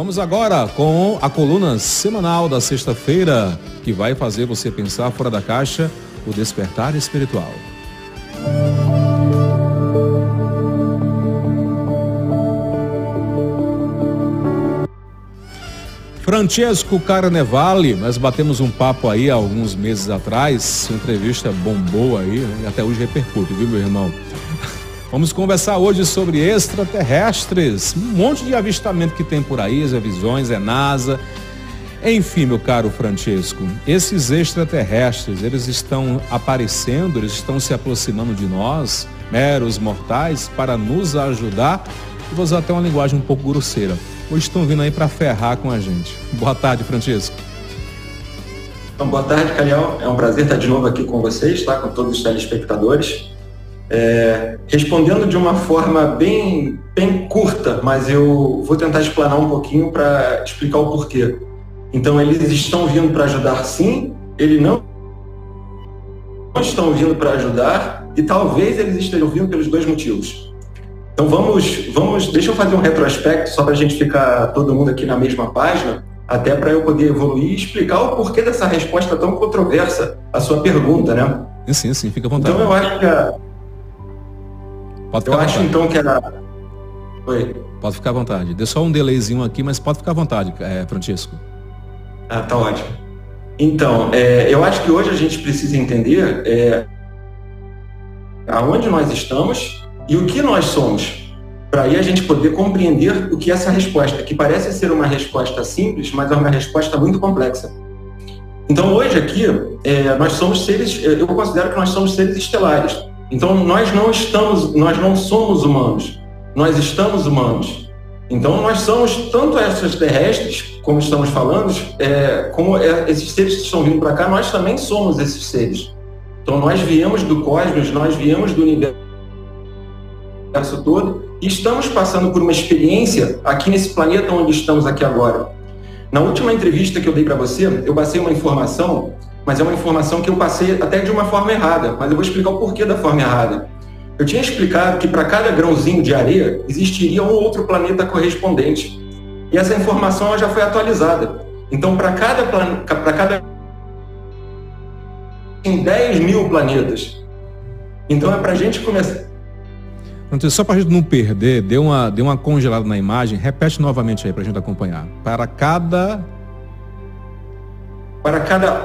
Vamos agora com a coluna semanal da sexta-feira, que vai fazer você pensar fora da caixa, o despertar espiritual. Francesco Carnevale, nós batemos um papo aí há alguns meses atrás, sua entrevista bombou aí, né? E até hoje repercute, viu, meu irmão? Vamos conversar hoje sobre extraterrestres, um monte de avistamento que tem por aí, as visões, é NASA. Enfim, meu caro Francesco, esses extraterrestres, eles estão aparecendo, eles estão se aproximando de nós, meros mortais, para nos ajudar. E vou usar até uma linguagem um pouco grosseira. Hoje estão vindo aí para ferrar com a gente. Boa tarde, Francesco. Então, boa tarde, Cariel. É um prazer estar de novo aqui com vocês, tá? Com todos os telespectadores. Respondendo de uma forma bem curta, mas eu vou tentar explanar um pouquinho para explicar o porquê. Então, eles estão vindo para ajudar, sim, eles não estão vindo para ajudar e talvez eles estejam vindo pelos dois motivos. Então deixa eu fazer um retrospecto só para a gente ficar todo mundo aqui na mesma página, até para eu poder evoluir e explicar o porquê dessa resposta tão controversa à sua pergunta, né? Sim, fica à vontade. Então eu acho que Oi. Pode ficar à vontade. Deu só um delayzinho aqui, mas pode ficar à vontade, Francesco. Tá ótimo. Então, eu acho que hoje a gente precisa entender aonde nós estamos e o que nós somos, para aí a gente poder compreender o que é essa resposta, que parece ser uma resposta simples, mas é uma resposta muito complexa. Então hoje aqui, nós somos seres, eu considero que nós somos seres estelares. Então nós não somos humanos, nós estamos humanos. Então nós somos tanto extraterrestres, como estamos falando, como esses seres que estão vindo para cá, nós também somos esses seres. Então nós viemos do cosmos, nós viemos do universo todo e estamos passando por uma experiência aqui nesse planeta onde estamos aqui agora. Na última entrevista que eu dei para você, eu passei uma informação, mas é uma informação que eu passei até de uma forma errada, mas eu vou explicar o porquê da forma errada. Eu tinha explicado que para cada grãozinho de areia existiria um outro planeta correspondente. E essa informação ela já foi atualizada. Então, para cada tem 10 mil planetas. Então, é para a gente começar. Só para a gente não perder, deu uma congelada na imagem, repete novamente aí para a gente acompanhar. Para cada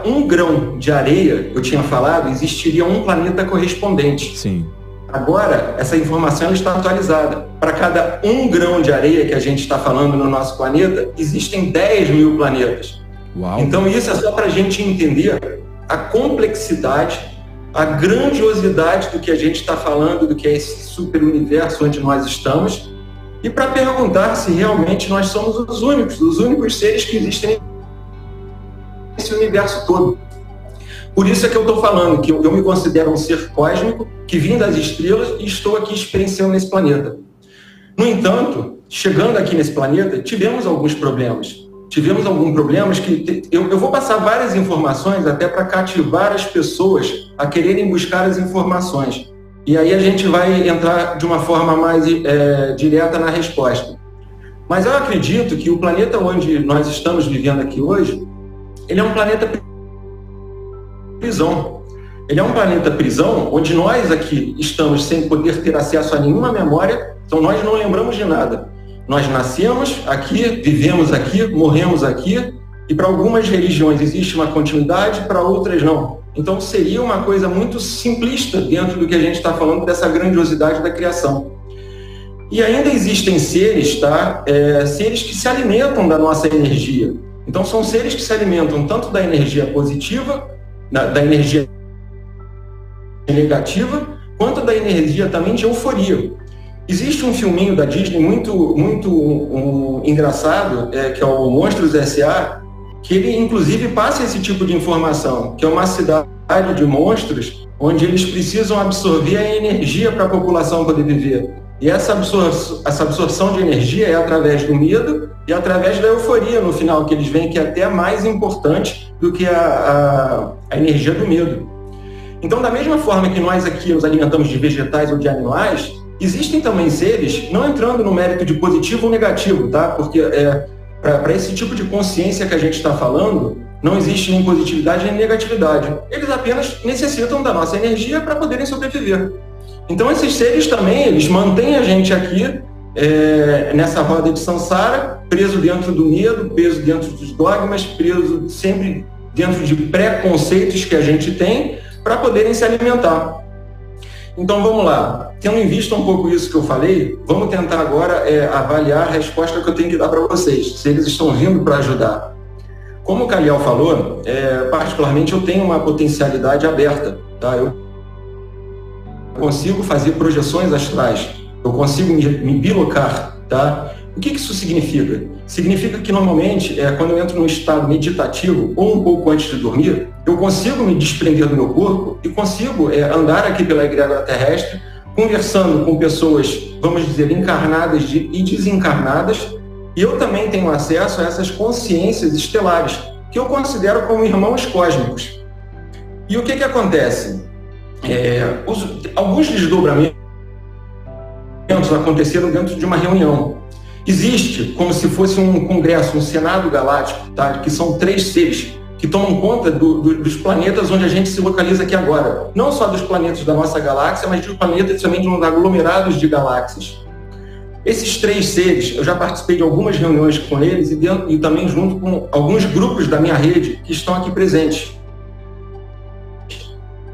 1 grão de areia, eu tinha falado, existiria um planeta correspondente. Sim. Agora, essa informação está atualizada. Para cada 1 grão de areia que a gente está falando no nosso planeta, existem 10 mil planetas. Uau. Então isso é só para a gente entender a complexidade, a grandiosidade do que a gente está falando, do que é esse super universo onde nós estamos, e para perguntar se realmente nós somos os únicos seres que existem nesse universo todo. Por isso é que eu estou falando que eu me considero um ser cósmico que vim das estrelas e estou aqui experienciando nesse planeta. No entanto, chegando aqui nesse planeta, tivemos alguns problemas. Tivemos alguns problemas que eu vou passar várias informações até para cativar as pessoas a quererem buscar as informações. E aí a gente vai entrar de uma forma mais direta na resposta. Mas eu acredito que o planeta onde nós estamos vivendo aqui hoje, ele é um planeta prisão. Ele é um planeta prisão onde nós aqui estamos sem poder ter acesso a nenhuma memória, então nós não lembramos de nada. Nós nascemos aqui, vivemos aqui, morremos aqui, e para algumas religiões existe uma continuidade, para outras não. Então seria uma coisa muito simplista dentro do que a gente está falando dessa grandiosidade da criação. E ainda existem seres, seres que se alimentam da nossa energia. Então são seres que se alimentam tanto da energia positiva, da energia negativa, quanto da energia também de euforia. Existe um filminho da Disney muito engraçado, que é o Monstros S.A., que ele inclusive passa esse tipo de informação, que é uma cidade de monstros onde eles precisam absorver a energia para a população poder viver. E essa absorção de energia é através do medo e através da euforia no final, que eles veem que é até mais importante do que a energia do medo. Então, da mesma forma que nós aqui nos alimentamos de vegetais ou de animais, existem também seres, não entrando no mérito de positivo ou negativo, tá? Porque para esse tipo de consciência que a gente está falando, não existe nem positividade nem negatividade. Eles apenas necessitam da nossa energia para poderem sobreviver. Então esses seres também, eles mantêm a gente aqui nessa roda de samsara, preso dentro do medo, preso dentro dos dogmas, preso sempre dentro de preconceitos que a gente tem, para poderem se alimentar. Então vamos lá, tendo em vista um pouco isso que eu falei, vamos tentar agora avaliar a resposta que eu tenho que dar para vocês, se eles estão vindo para ajudar. Como o Caliel falou, particularmente eu tenho uma potencialidade aberta, tá? Eu consigo fazer projeções astrais, eu consigo me bilocar, tá? O que isso significa? Significa que normalmente, quando eu entro num estado meditativo ou um pouco antes de dormir, eu consigo me desprender do meu corpo e consigo andar aqui pela egrégora terrestre, conversando com pessoas, vamos dizer, encarnadas e desencarnadas, e eu também tenho acesso a essas consciências estelares, que eu considero como irmãos cósmicos. E o que acontece? Alguns desdobramentos aconteceram dentro de uma reunião. Existe como se fosse um congresso, um senado galáctico, tá? Que são 3 seres que tomam conta dos planetas onde a gente se localiza aqui agora. Não só dos planetas da nossa galáxia, mas dos planetas também de aglomerados de galáxias. Esses 3 seres, eu já participei de algumas reuniões com eles e também junto com alguns grupos da minha rede que estão aqui presentes.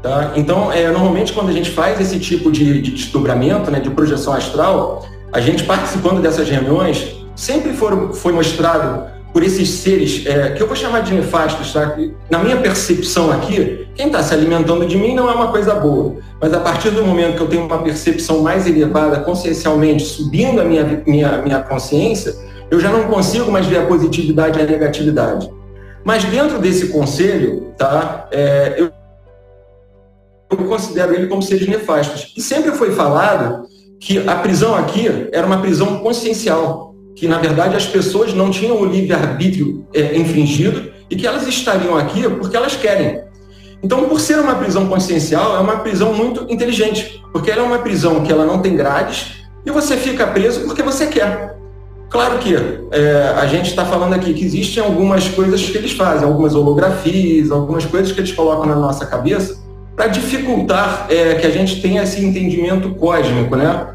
Tá? Então, normalmente quando a gente faz esse tipo de desdobramento, né, de projeção astral, a gente participando dessas reuniões, sempre foi mostrado por esses seres, que eu vou chamar de nefastos, tá? Na minha percepção aqui, quem está se alimentando de mim não é uma coisa boa, mas a partir do momento que eu tenho uma percepção mais elevada, consciencialmente, subindo a minha consciência, eu já não consigo mais ver a positividade e a negatividade. Mas dentro desse conselho, tá? Eu considero ele como seres nefastos. E sempre foi falado que a prisão aqui era uma prisão consciencial, que na verdade as pessoas não tinham o livre-arbítrio infringido e que elas estariam aqui porque elas querem. Então, por ser uma prisão consciencial, é uma prisão muito inteligente, porque ela é uma prisão que ela não tem grades e você fica preso porque você quer. Claro que a gente está falando aqui que existem algumas coisas que eles fazem, algumas holografias, algumas coisas que eles colocam na nossa cabeça para dificultar que a gente tenha esse entendimento cósmico, né?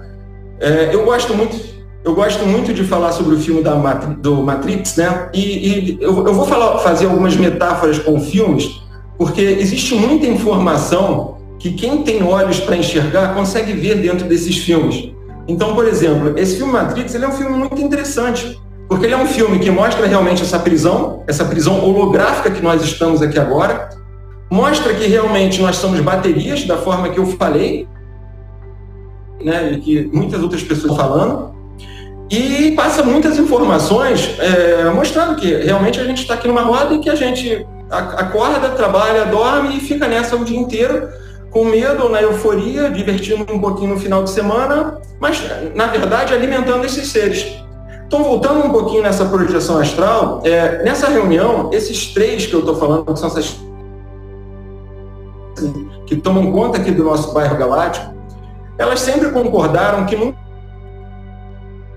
Eu gosto muito de falar sobre o filme do Matrix, né? E eu vou fazer algumas metáforas com filmes, porque existe muita informação que quem tem olhos para enxergar consegue ver dentro desses filmes. Então, por exemplo, esse filme Matrix, ele é um filme muito interessante, porque ele é um filme que mostra realmente essa prisão holográfica que nós estamos aqui agora, mostra que realmente nós somos baterias, da forma que eu falei, né, e que muitas outras pessoas estão falando, e passa muitas informações mostrando que realmente a gente está aqui numa roda e que a gente acorda, trabalha, dorme e fica nessa o dia inteiro, com medo ou na euforia, divertindo um pouquinho no final de semana, mas, na verdade, alimentando esses seres. Então, voltando um pouquinho nessa projeção astral, nessa reunião, esses 3 que eu estou falando, que são essas que tomam conta aqui do nosso bairro galáctico, elas sempre concordaram que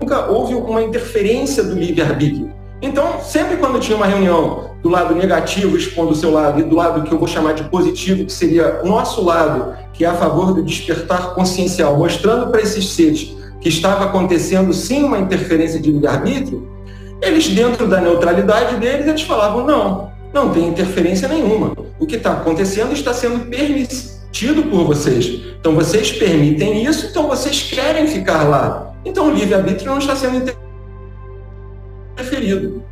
nunca houve uma interferência do livre-arbítrio. Então, sempre quando tinha uma reunião do lado negativo expondo o seu lado e do lado que eu vou chamar de positivo, que seria o nosso lado, que é a favor do despertar consciencial, mostrando para esses seres que estava acontecendo sim uma interferência de livre-arbítrio, eles, dentro da neutralidade deles, eles falavam, não tem interferência nenhuma. O que está acontecendo está sendo permitido por vocês. Então, vocês permitem isso, então vocês querem ficar lá. Então, o livre-arbítrio não está sendo interferido.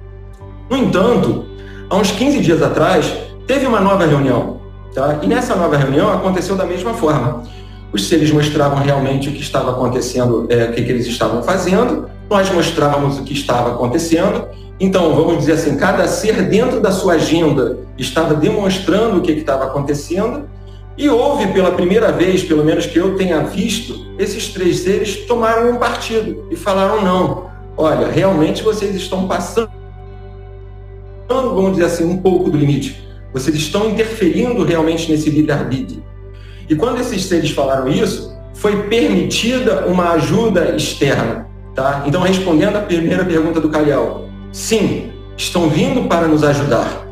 No entanto, há uns 15 dias atrás, teve uma nova reunião. Tá? E nessa nova reunião aconteceu da mesma forma. Os seres mostravam realmente o que estava acontecendo, o que eles estavam fazendo, nós mostrávamos o que estava acontecendo. Então, vamos dizer assim, cada ser dentro da sua agenda estava demonstrando o que estava acontecendo, e houve pela primeira vez, pelo menos que eu tenha visto, esses 3 seres tomaram um partido e falaram, não, olha, realmente vocês estão passando, vamos dizer assim, um pouco do limite. Vocês estão interferindo realmente nesse livre-arbítrio. E quando esses seres falaram isso, foi permitida uma ajuda externa. Tá? Então, respondendo a primeira pergunta do Caliel, sim, estão vindo para nos ajudar.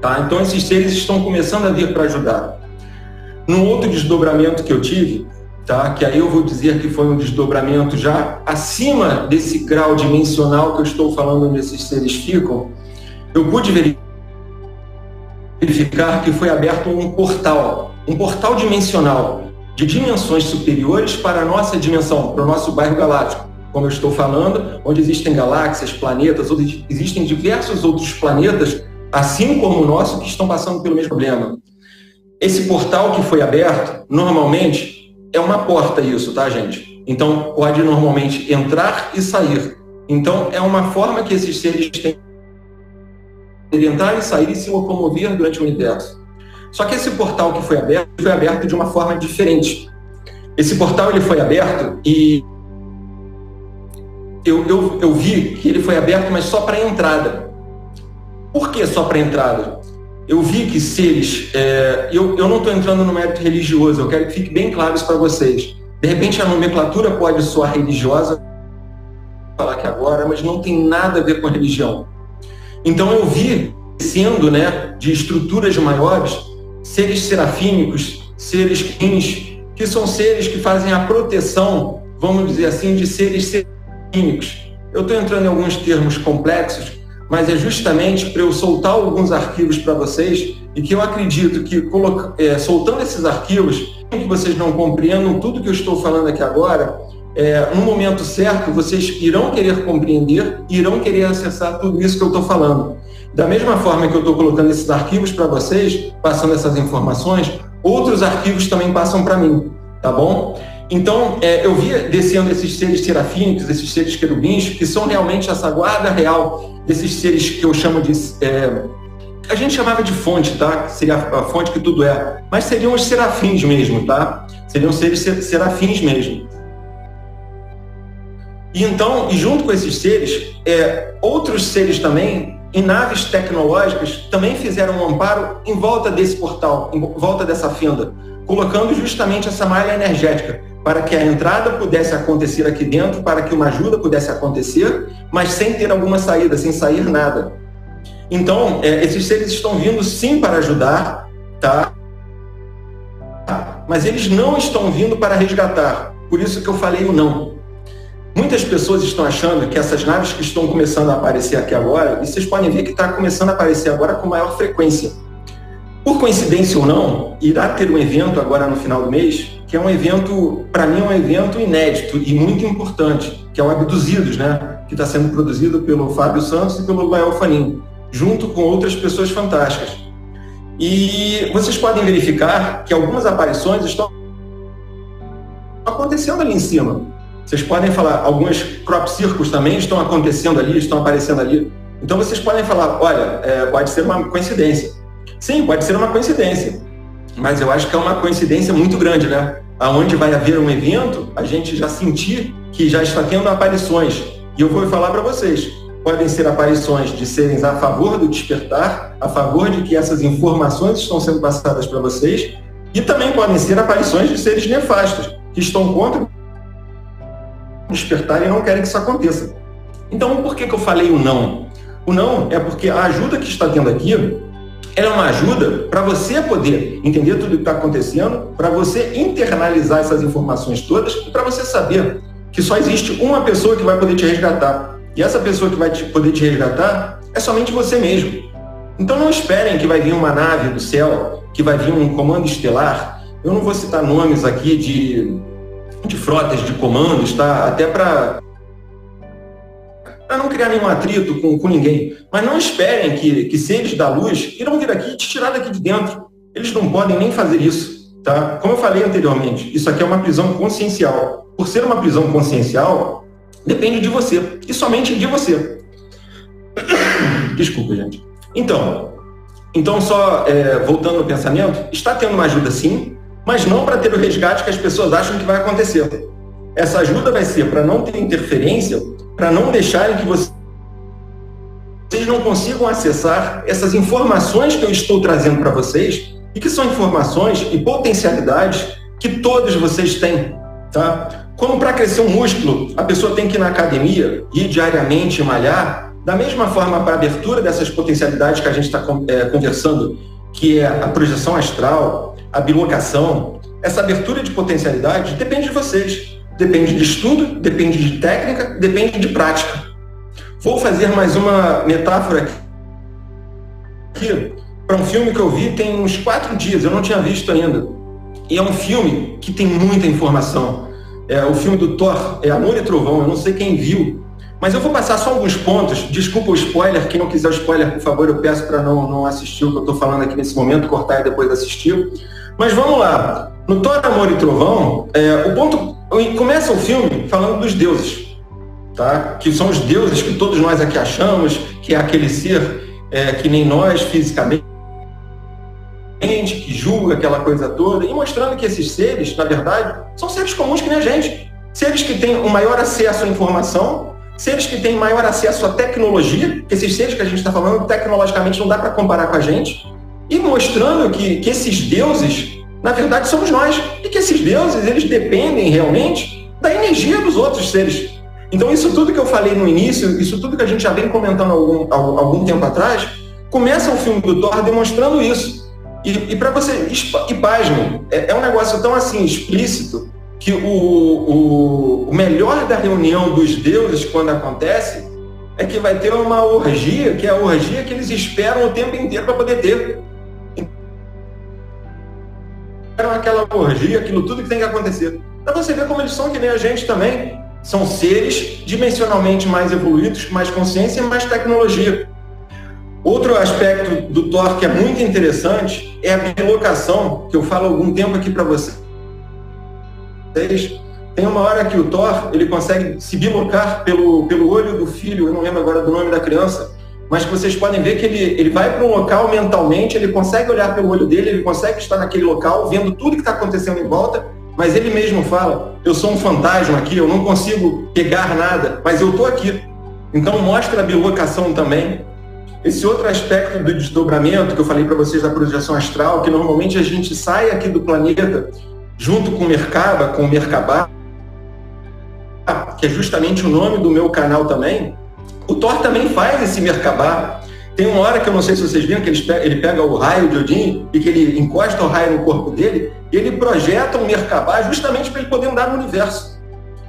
Tá? Então esses seres estão começando a vir para ajudar. Num outro desdobramento que eu tive, tá? Que aí eu vou dizer que foi um desdobramento já acima desse grau dimensional que eu estou falando onde esses seres ficam, eu pude verificar que foi aberto um portal dimensional, de dimensões superiores para a nossa dimensão, para o nosso bairro galáctico, como eu estou falando, onde existem galáxias, planetas, onde existem diversos outros planetas, assim como o nosso, que estão passando pelo mesmo problema. Esse portal que foi aberto, normalmente, é uma porta isso, tá, gente? Então, pode normalmente entrar e sair. Então, é uma forma que esses seres têm de entrar e sair e se locomover durante o universo. Só que esse portal que foi aberto de uma forma diferente. Esse portal ele foi aberto e eu vi que ele foi aberto, mas só para entrada. Por que só para entrada? Eu vi que seres... eu não estou entrando no mérito religioso, eu quero que fique bem claro isso para vocês. De repente a nomenclatura pode soar religiosa, vou falar aqui agora, mas não tem nada a ver com a religião. Então eu vi, sendo, né, de estruturas maiores, seres serafínicos, seres rins, que são seres que fazem a proteção, vamos dizer assim, de seres serafínicos. Eu estou entrando em alguns termos complexos, mas é justamente para eu soltar alguns arquivos para vocês e que eu acredito que soltando esses arquivos, que vocês não compreendam tudo que eu estou falando aqui agora, no momento certo, vocês irão querer compreender, irão querer acessar tudo isso que eu estou falando. Da mesma forma que eu estou colocando esses arquivos para vocês, passando essas informações, outros arquivos também passam para mim, tá bom? Então, eu vi descendo esses seres serafínicos, esses seres querubins, que são realmente essa guarda real desses seres que eu chamo de... a gente chamava de fonte, tá? Seria a fonte que tudo é. Mas seriam os serafins mesmo, tá? Seriam seres serafins mesmo. E então, e junto com esses seres, outros seres também, em naves tecnológicas, também fizeram um amparo em volta desse portal, em volta dessa fenda, colocando justamente essa malha energética, para que a entrada pudesse acontecer aqui dentro, para que uma ajuda pudesse acontecer, mas sem ter alguma saída, sem sair nada. Então, esses seres estão vindo sim para ajudar, tá? Mas eles não estão vindo para resgatar. Por isso que eu falei o não. Muitas pessoas estão achando que essas naves que estão começando a aparecer aqui agora, e vocês podem ver que está começando a aparecer agora com maior frequência. Por coincidência ou não, irá ter um evento agora no final do mês, que é um evento, para mim, é um evento inédito e muito importante, que é o Abduzidos, né? Que está sendo produzido pelo Fábio Santos e pelo Gael Fanin, junto com outras pessoas fantásticas. E vocês podem verificar que algumas aparições estão acontecendo ali em cima. Vocês podem falar, alguns crop circles também estão acontecendo ali, estão aparecendo ali. Então vocês podem falar, olha, pode ser uma coincidência. Sim, pode ser uma coincidência. Mas eu acho que é uma coincidência muito grande, né? Aonde vai haver um evento, a gente já sentir que já está tendo aparições. E eu vou falar para vocês, podem ser aparições de seres a favor do despertar, a favor de que essas informações estão sendo passadas para vocês, e também podem ser aparições de seres nefastos, que estão contra o despertar e não querem que isso aconteça. Então, por que eu falei o não? O não é porque a ajuda que está tendo aqui, ela é uma ajuda para você poder entender tudo o que está acontecendo, para você internalizar essas informações todas e para você saber que só existe uma pessoa que vai poder te resgatar. E essa pessoa que vai poder te resgatar é somente você mesmo. Então não esperem que vai vir uma nave do céu, que vai vir um comando estelar. Eu não vou citar nomes aqui de frotas de comandos, tá? Até para não criar nenhum atrito com ninguém. Mas não esperem que seres da luz irão vir aqui e te tirar daqui de dentro. Eles não podem nem fazer isso, tá? Como eu falei anteriormente, isso aqui é uma prisão consciencial. Por ser uma prisão consciencial, depende de você, e somente de você. Desculpa, gente. Então só voltando ao pensamento, está tendo uma ajuda sim, mas não para ter o resgate que as pessoas acham que vai acontecer. Essa ajuda vai ser para não ter interferência, para não deixarem que vocês não consigam acessar essas informações que eu estou trazendo para vocês, e que são informações e potencialidades que todos vocês têm, tá? Como para crescer um músculo, a pessoa tem que ir na academia, ir diariamente malhar, Da mesma forma, para a abertura dessas potencialidades que a gente está conversando, que é a projeção astral, a bilocação, essa abertura de potencialidades depende de vocês. Depende de estudo, depende de técnica, depende de prática. Vou fazer mais uma metáfora aqui para um filme que eu vi tem uns 4 dias, eu não tinha visto ainda. E é um filme que tem muita informação. É o filme do Thor, é Amor e Trovão, eu não sei quem viu. Mas eu vou passar só alguns pontos, desculpa o spoiler, quem não quiser o spoiler, por favor, eu peço para não assistir o que eu estou falando aqui nesse momento, cortar e depois assistir. Mas vamos lá, no Thor, Amor e Trovão, começa o filme falando dos deuses, tá? Que são os deuses que todos nós aqui achamos, que é aquele ser que nem nós fisicamente, que julga aquela coisa toda, e mostrando que esses seres, na verdade, são seres comuns que nem a gente, seres que têm um maior acesso à informação, seres que têm maior acesso à tecnologia, esses seres que a gente está falando, tecnologicamente não dá para comparar com a gente, e mostrando que esses deuses, na verdade, somos nós, e que esses deuses, eles dependem realmente da energia dos outros seres. Então, isso tudo que eu falei no início, isso tudo que a gente já vem comentando algum tempo atrás, começa o filme do Thor demonstrando isso. E para você, e pasmem, é um negócio tão assim explícito que o melhor da reunião dos deuses, quando acontece, é que vai ter uma orgia, que é a orgia que eles esperam o tempo inteiro para poder ter. Esperam aquela orgia, aquilo tudo que tem que acontecer. Para você ver como eles são que nem a gente também. São seres dimensionalmente mais evoluídos, mais consciência e mais tecnologia. Outro aspecto do Thor que é muito interessante é a bilocação, que eu falo há algum tempo aqui para vocês. Tem uma hora que o Thor ele consegue se bilocar pelo olho do filho, eu não lembro agora do nome da criança, mas que vocês podem ver que ele vai para um local mentalmente, ele consegue olhar pelo olho dele, ele consegue estar naquele local, vendo tudo que está acontecendo em volta, mas ele mesmo fala, eu sou um fantasma aqui, eu não consigo pegar nada, mas eu estou aqui. Então mostra a bilocação também. Esse outro aspecto do desdobramento que eu falei para vocês da projeção astral, que normalmente a gente sai aqui do planeta junto com o Merkabah, que é justamente o nome do meu canal também. O Thor também faz esse Merkabah. Tem uma hora que eu não sei se vocês viram, que ele pega o raio de Odin e que ele encosta o raio no corpo dele e ele projeta um Merkabah justamente para ele poder andar no universo.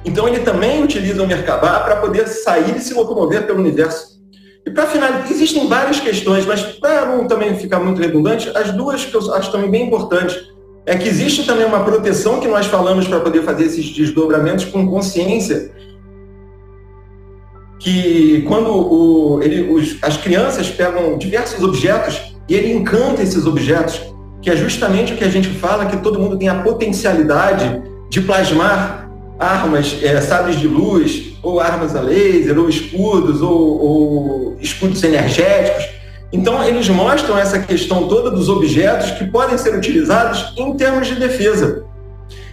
Então ele também utiliza o Merkabah para poder sair e se locomover pelo universo. E para finalizar, existem várias questões, mas para não também ficar muito redundante, as duas que eu acho também bem importantes é que existe também uma proteção que nós falamos para poder fazer esses desdobramentos com consciência, que quando as crianças pegam diversos objetos e ele encanta esses objetos, que é justamente o que a gente fala, que todo mundo tem a potencialidade de plasmar armas, sabres de luz, ou armas a laser, ou escudos energéticos. Então, eles mostram essa questão toda dos objetos que podem ser utilizados em termos de defesa.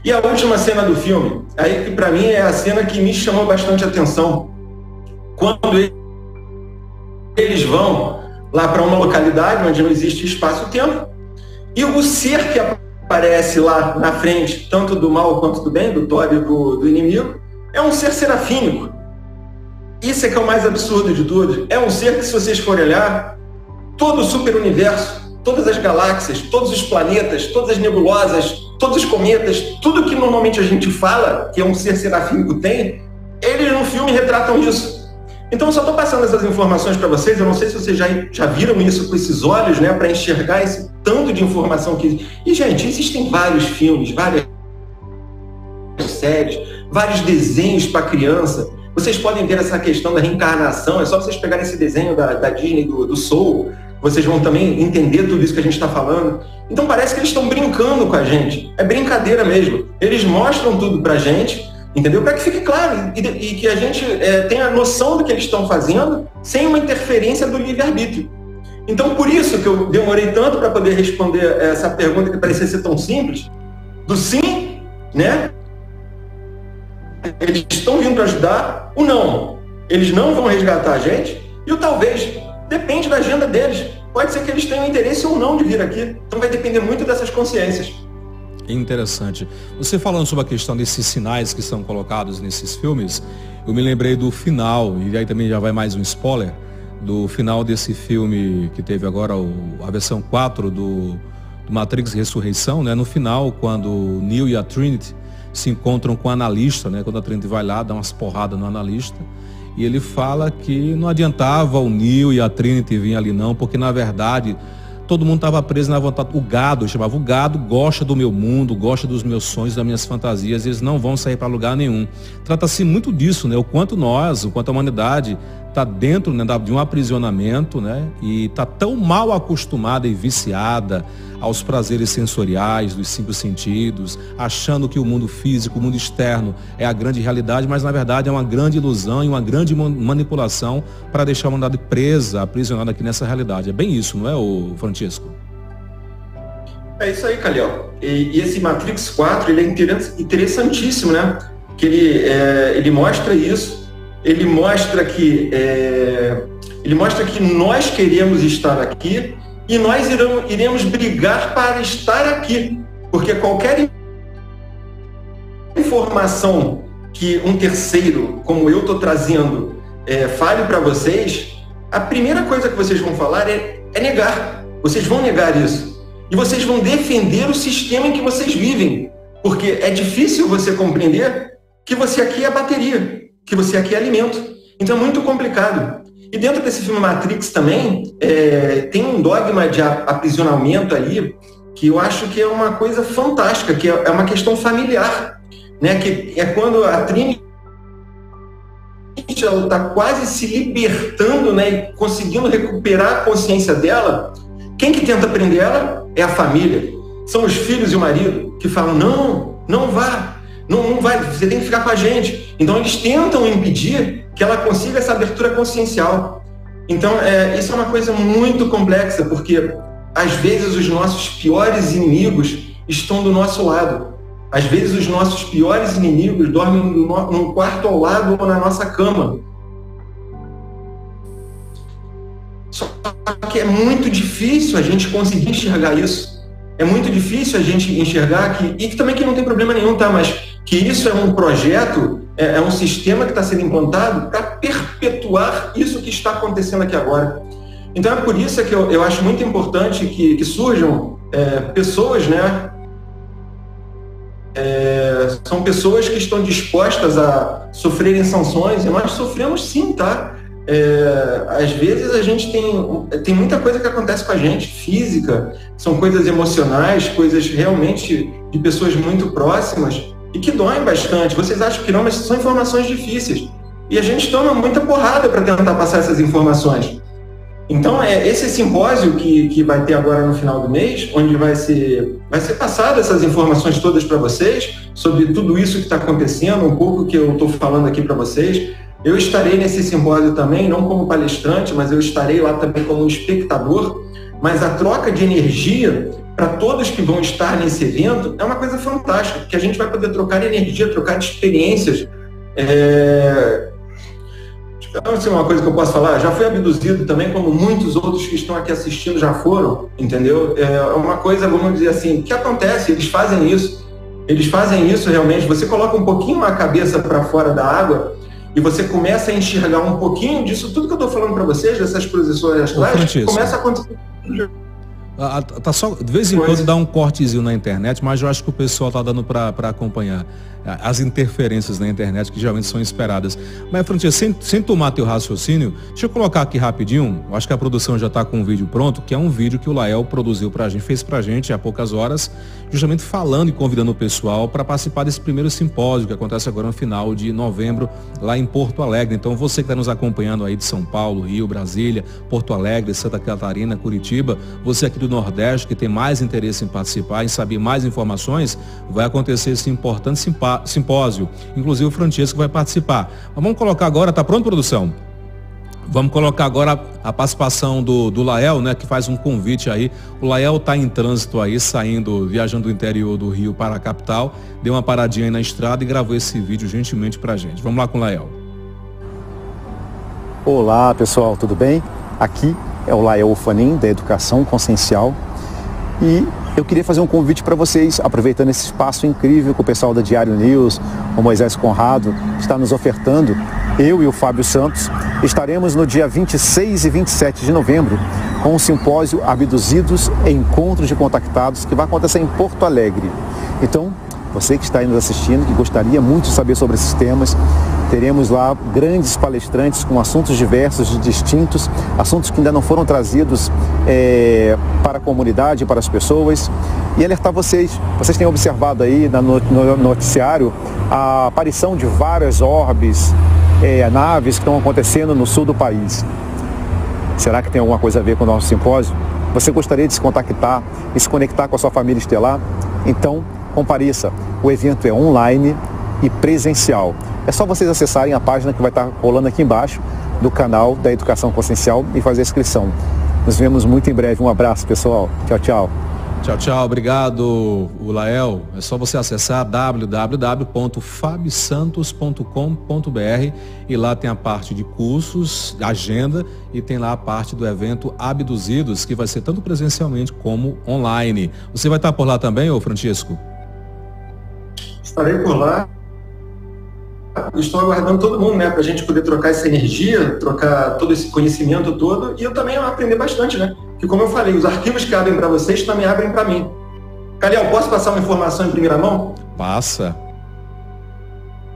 E a última cena do filme, aí que para mim é a cena que me chamou bastante atenção. Quando eles vão lá para uma localidade onde não existe espaço-tempo, e o ser que aparece lá na frente, tanto do mal quanto do bem, do Thor e do inimigo, é um ser serafínico. Isso é que é o mais absurdo de tudo. É um ser que, se vocês forem olhar, todo o super-universo, todas as galáxias, todos os planetas, todas as nebulosas, todos os cometas, tudo que normalmente a gente fala que é um ser serafínico tem, eles no filme retratam isso. Então eu só estou passando essas informações para vocês, eu não sei se vocês já viram isso com esses olhos, né, para enxergar esse tanto de informação que... E, gente, existem vários filmes, várias séries, vários desenhos para criança. Vocês podem ver essa questão da reencarnação, é só vocês pegarem esse desenho da Disney, do Soul, vocês vão também entender tudo isso que a gente está falando. Então parece que eles estão brincando com a gente, é brincadeira mesmo. Eles mostram tudo para a gente, entendeu? Para que fique claro e que a gente tenha a noção do que eles estão fazendo sem uma interferência do livre-arbítrio. Então, por isso que eu demorei tanto para poder responder essa pergunta que parecia ser tão simples, do sim, né? Eles estão vindo para ajudar, o não. Eles não vão resgatar a gente, e o talvez. Depende da agenda deles. Pode ser que eles tenham interesse ou não de vir aqui. Então vai depender muito dessas consciências. Interessante. Você falando sobre a questão desses sinais que são colocados nesses filmes, eu me lembrei do final, e aí também já vai mais um spoiler, do final desse filme que teve agora a versão 4 do Matrix Ressurreição, né? No final, quando o Neo e a Trinity se encontram com o analista, né? Quando a Trinity vai lá, dá umas porradas no analista, e ele fala que não adiantava o Neo e a Trinity vir ali não, porque na verdade todo mundo estava preso na vontade. O gado, eu chamava o gado, gosta do meu mundo, gosta dos meus sonhos, das minhas fantasias, eles não vão sair para lugar nenhum. Trata-se muito disso, né? O quanto a humanidade está dentro, né, de um aprisionamento, né? E está tão mal acostumada e viciada aos prazeres sensoriais, dos 5 sentidos, achando que o mundo físico, o mundo externo é a grande realidade, mas na verdade é uma grande ilusão e uma grande manipulação para deixar a humanidade presa, aprisionada aqui nessa realidade. É bem isso, não é, o Francisco? É isso aí, Calhau. E esse Matrix 4, ele é interessantíssimo, né? Que ele mostra isso, ele mostra que nós queremos estar aqui e nós iremos brigar para estar aqui, porque qualquer informação que um terceiro, como eu estou trazendo, fale para vocês, a primeira coisa que vocês vão falar é negar. Vocês vão negar isso. E vocês vão defender o sistema em que vocês vivem, porque é difícil você compreender que você aqui é bateria, que você aqui é alimento. Então é muito complicado. E dentro desse filme Matrix também, tem um dogma de aprisionamento ali, que eu acho que é uma coisa fantástica, que é uma questão familiar, né? Que é quando a Trinity está quase se libertando, né? E conseguindo recuperar a consciência dela. Quem que tenta prender ela? É a família. São os filhos e o marido que falam, não vá. Não vai, você tem que ficar com a gente. Então eles tentam impedir que ela consiga essa abertura consciencial. Então isso é uma coisa muito complexa, porque às vezes os nossos piores inimigos estão do nosso lado. Às vezes os nossos piores inimigos dormem num quarto ao lado ou na nossa cama. Só que é muito difícil a gente conseguir enxergar isso. É muito difícil a gente enxergar que também que não tem problema nenhum, tá? Mas que isso é um projeto, é um sistema que está sendo implantado para perpetuar isso que está acontecendo aqui agora. Então é por isso que eu acho muito importante que surjam pessoas, né? São pessoas que estão dispostas a sofrerem sanções, e nós sofremos sim, tá? Às vezes a gente tem muita coisa que acontece com a gente, física, são coisas emocionais, coisas realmente de pessoas muito próximas e que doem bastante. Vocês acham que não, mas são informações difíceis. E a gente toma muita porrada para tentar passar essas informações. Então, esse simpósio que vai ter agora no final do mês, onde vai ser passado essas informações todas para vocês, sobre tudo isso que está acontecendo, um pouco que eu estou falando aqui para vocês. Eu estarei nesse simpósio também, não como palestrante, mas eu estarei lá também como espectador. Mas a troca de energia para todos que vão estar nesse evento é uma coisa fantástica, porque a gente vai poder trocar energia, trocar experiências. Assim, uma coisa que eu posso falar, já fui abduzido também, como muitos outros que estão aqui assistindo já foram, entendeu? É uma coisa, vamos dizer assim, que acontece, eles fazem isso realmente. Você coloca um pouquinho a cabeça para fora da água e você começa a enxergar um pouquinho disso, tudo que eu estou falando para vocês, dessas projeções astrais, começa a acontecer. Tá só, de vez em quando dá um cortezinho na internet, mas eu acho que o pessoal tá dando para acompanhar as interferências na internet que geralmente são esperadas. Mas, Francisco, sem tomar teu raciocínio, deixa eu colocar aqui rapidinho, eu acho que a produção já está com um vídeo pronto, que é um vídeo que o Lael produziu pra gente, fez pra gente há poucas horas, justamente falando e convidando o pessoal para participar desse primeiro simpósio que acontece agora no final de novembro, lá em Porto Alegre. Então, você que está nos acompanhando aí de São Paulo, Rio, Brasília, Porto Alegre, Santa Catarina, Curitiba, você aqui do Nordeste que tem mais interesse em participar, em saber mais informações, vai acontecer esse importante simpósio. Inclusive o Francisco vai participar. Mas vamos colocar agora, tá pronto, produção? Vamos colocar agora a participação do Lael, né, que faz um convite aí. O Lael está em trânsito aí, viajando do interior do Rio para a capital, deu uma paradinha aí na estrada e gravou esse vídeo gentilmente pra gente. Vamos lá com o Lael. Olá pessoal, tudo bem? Aqui é o Lael Ufanin, da Educação Consciencial, e eu queria fazer um convite para vocês, aproveitando esse espaço incrível que o pessoal da Diário News, o Moisés Conrado, está nos ofertando. Eu e o Fábio Santos estaremos no dia 26 e 27 de novembro com o simpósio Abduzidos e Encontros de Contactados, que vai acontecer em Porto Alegre. Então, você que está aí nos assistindo, que gostaria muito de saber sobre esses temas, teremos lá grandes palestrantes com assuntos diversos e distintos, assuntos que ainda não foram trazidos para a comunidade, para as pessoas. E alertar vocês têm observado aí no noticiário a aparição de várias orbes, naves que estão acontecendo no sul do país. Será que tem alguma coisa a ver com o nosso simpósio? Você gostaria de se contactar e se conectar com a sua família estelar? Então, compareça. O evento é online e presencial. É só vocês acessarem a página que vai estar rolando aqui embaixo do canal da Educação Consciencial e fazer a inscrição. Nos vemos muito em breve. Um abraço, pessoal. Tchau, tchau. Tchau, tchau. Obrigado, Ulael. É só você acessar www.fabsantos.com.br e lá tem a parte de cursos, agenda, e tem lá a parte do evento Abduzidos, que vai ser tanto presencialmente como online. Você vai estar por lá também, ô Francisco? Estarei por lá. Estou aguardando todo mundo, né, para a gente poder trocar essa energia, trocar todo esse conhecimento todo, e eu também aprender bastante, né? Que, como eu falei, os arquivos que abrem para vocês também abrem para mim. Caliel, posso passar uma informação em primeira mão? Passa.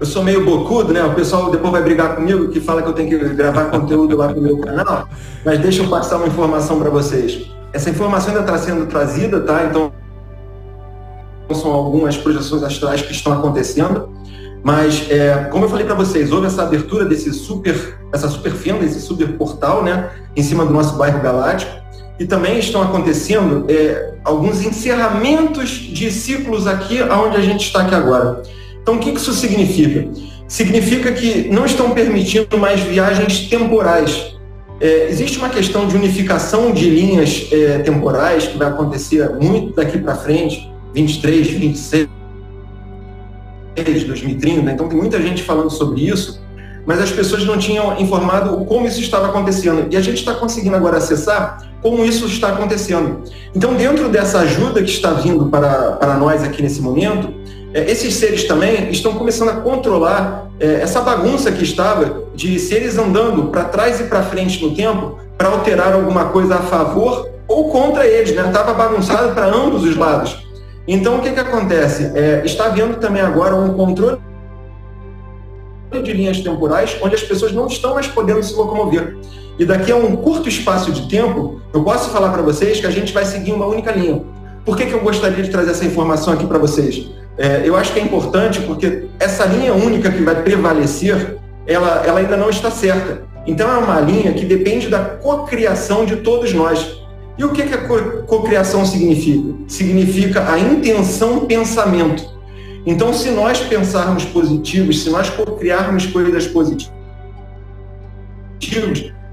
Eu sou meio bocudo, né? O pessoal depois vai brigar comigo, que fala que eu tenho que gravar conteúdo lá no meu canal, mas deixa eu passar uma informação para vocês. Essa informação ainda está sendo trazida, tá? Então, são algumas projeções astrais que estão acontecendo. Mas, como eu falei para vocês, houve essa abertura essa super fenda, esse super portal, né, em cima do nosso bairro Galáctico, e também estão acontecendo alguns encerramentos de ciclos aqui onde a gente está aqui agora. Então, o que isso significa? Significa que não estão permitindo mais viagens temporais. Existe uma questão de unificação de linhas temporais que vai acontecer muito daqui para frente, 23, 26, 2030, então tem muita gente falando sobre isso, mas as pessoas não tinham informado como isso estava acontecendo, e a gente está conseguindo agora acessar como isso está acontecendo. Então, dentro dessa ajuda que está vindo para nós aqui nesse momento, esses seres também estão começando a controlar essa bagunça que estava de seres andando para trás e para frente no tempo para alterar alguma coisa a favor ou contra eles, né? Estava bagunçado para ambos os lados. Então, o que acontece? Está havendo também agora um controle de linhas temporais onde as pessoas não estão mais podendo se locomover. E daqui a um curto espaço de tempo, eu posso falar para vocês que a gente vai seguir uma única linha. Por que eu gostaria de trazer essa informação aqui para vocês? Eu acho que é importante porque essa linha única que vai prevalecer, ela ainda não está certa. Então, é uma linha que depende da cocriação de todos nós. E o que a cocriação significa? Significa a intenção pensamento. Então, se nós pensarmos positivos, se nós cocriarmos coisas positivas,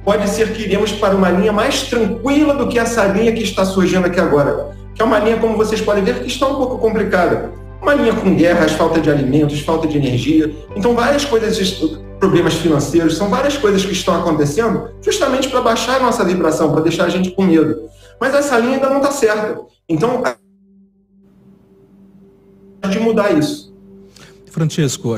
pode ser que iremos para uma linha mais tranquila do que essa linha que está surgindo aqui agora. Que é uma linha, como vocês podem ver, que está um pouco complicada. Uma linha com guerras, falta de alimentos, falta de energia. Então, várias coisas, problemas financeiros, são várias coisas que estão acontecendo justamente para baixar a nossa vibração, para deixar a gente com medo. Mas essa linha ainda não está certa. Então, de mudar isso. Francisco,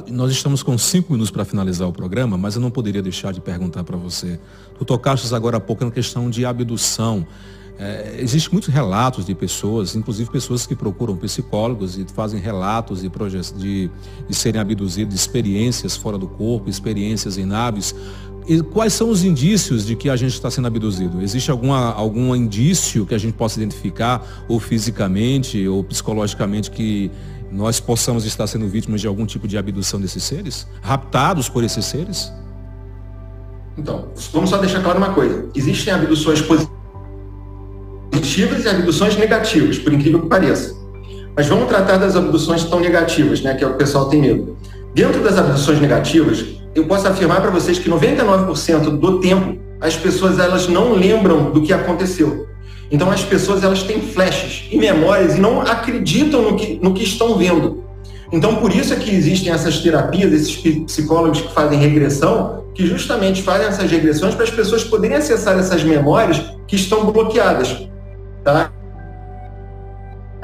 nós estamos com 5 minutos para finalizar o programa, mas eu não poderia deixar de perguntar para você. Tu tocaste agora há pouco na questão de abdução. Existem muitos relatos de pessoas, inclusive pessoas que procuram psicólogos e fazem relatos de serem abduzidos, de experiências fora do corpo, experiências em naves. E quais são os indícios de que a gente está sendo abduzido? Existe algum indício que a gente possa identificar, ou fisicamente, ou psicologicamente, que nós possamos estar sendo vítimas de algum tipo de abdução desses seres? Raptados por esses seres? Então, vamos só deixar claro uma coisa. Existem abduções positivas e abduções negativas, por incrível que pareça. Mas vamos tratar das abduções tão negativas, né, que é o que o pessoal tem medo. Dentro das abduções negativas, eu posso afirmar para vocês que 99% do tempo as pessoas elas não lembram do que aconteceu. Então as pessoas elas têm flashes e memórias e não acreditam no que estão vendo. Então por isso é que existem essas terapias, esses psicólogos que fazem regressão, que justamente fazem essas regressões para as pessoas poderem acessar essas memórias que estão bloqueadas. Tá?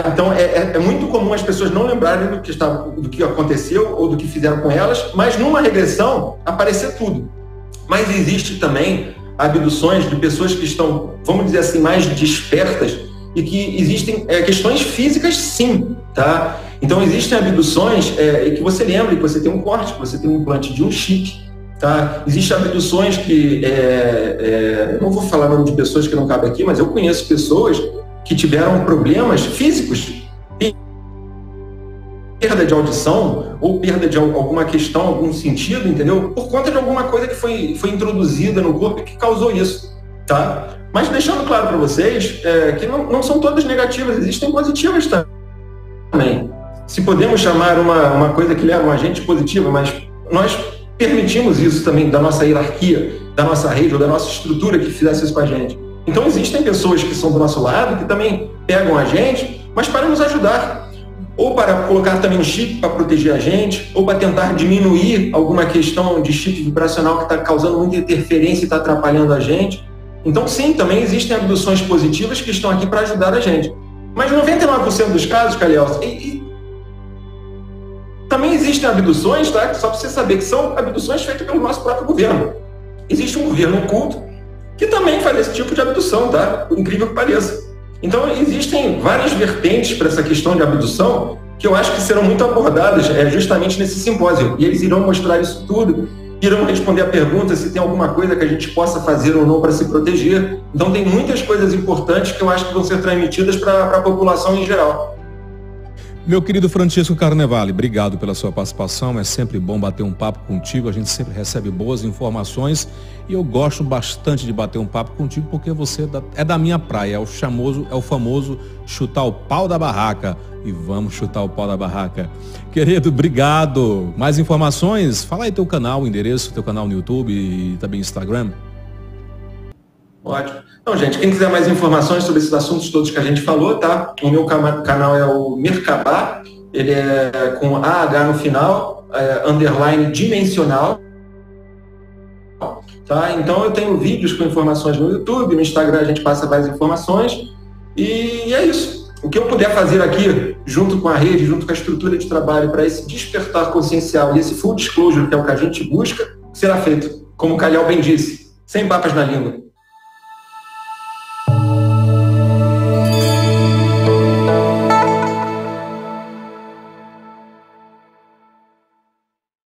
Então, é muito comum as pessoas não lembrarem do que aconteceu ou do que fizeram com elas, mas numa regressão aparecer tudo. Mas existe também abduções de pessoas que estão, vamos dizer assim, mais despertas e que existem questões físicas, sim, tá? Então, existem abduções que você lembra que você tem um corte, que você tem um implante de um chip, tá? Existem abduções que, não vou falar o nome de pessoas que não cabe aqui, mas eu conheço pessoas que tiveram problemas físicos, perda de audição ou perda de alguma questão, algum sentido, entendeu? Por conta de alguma coisa que foi introduzida no corpo e que causou isso, tá? Mas deixando claro para vocês que não são todas negativas, existem positivas também. Se podemos chamar uma coisa que leva a gente positiva, mas nós permitimos isso também da nossa hierarquia, da nossa rede ou da nossa estrutura que fizesse isso com a gente. Então existem pessoas que são do nosso lado, que também pegam a gente, mas para nos ajudar. Ou para colocar também um chip para proteger a gente, ou para tentar diminuir alguma questão de chip vibracional que está causando muita interferência e está atrapalhando a gente. Então sim, também existem abduções positivas que estão aqui para ajudar a gente. Mas 99% dos casos, Calhau, também existem abduções, tá? Só para você saber que são abduções feitas pelo nosso próprio governo. Existe um governo oculto que também faz esse tipo de abdução, tá? Por incrível que pareça. Então, existem várias vertentes para essa questão de abdução que eu acho que serão muito abordadas justamente nesse simpósio. E eles irão mostrar isso tudo, irão responder a pergunta se tem alguma coisa que a gente possa fazer ou não para se proteger. Então, tem muitas coisas importantes que eu acho que vão ser transmitidas para a população em geral. Meu querido Francisco Carnevale, obrigado pela sua participação, é sempre bom bater um papo contigo, a gente sempre recebe boas informações e eu gosto bastante de bater um papo contigo porque você é da minha praia, é o famoso chutar o pau da barraca e vamos chutar o pau da barraca. Querido, obrigado. Mais informações? Fala aí teu canal, o endereço, teu canal no YouTube e também Instagram. Ótimo. Então, gente, quem quiser mais informações sobre esses assuntos todos que a gente falou, tá? O meu canal é o Merkabah, ele é com AH no final, underline dimensional, tá? Então, eu tenho vídeos com informações no YouTube, no Instagram a gente passa várias informações e é isso. O que eu puder fazer aqui, junto com a rede, junto com a estrutura de trabalho, para esse despertar consciencial e esse full disclosure, que é o que a gente busca, será feito, como o Calhau bem disse, sem papas na língua.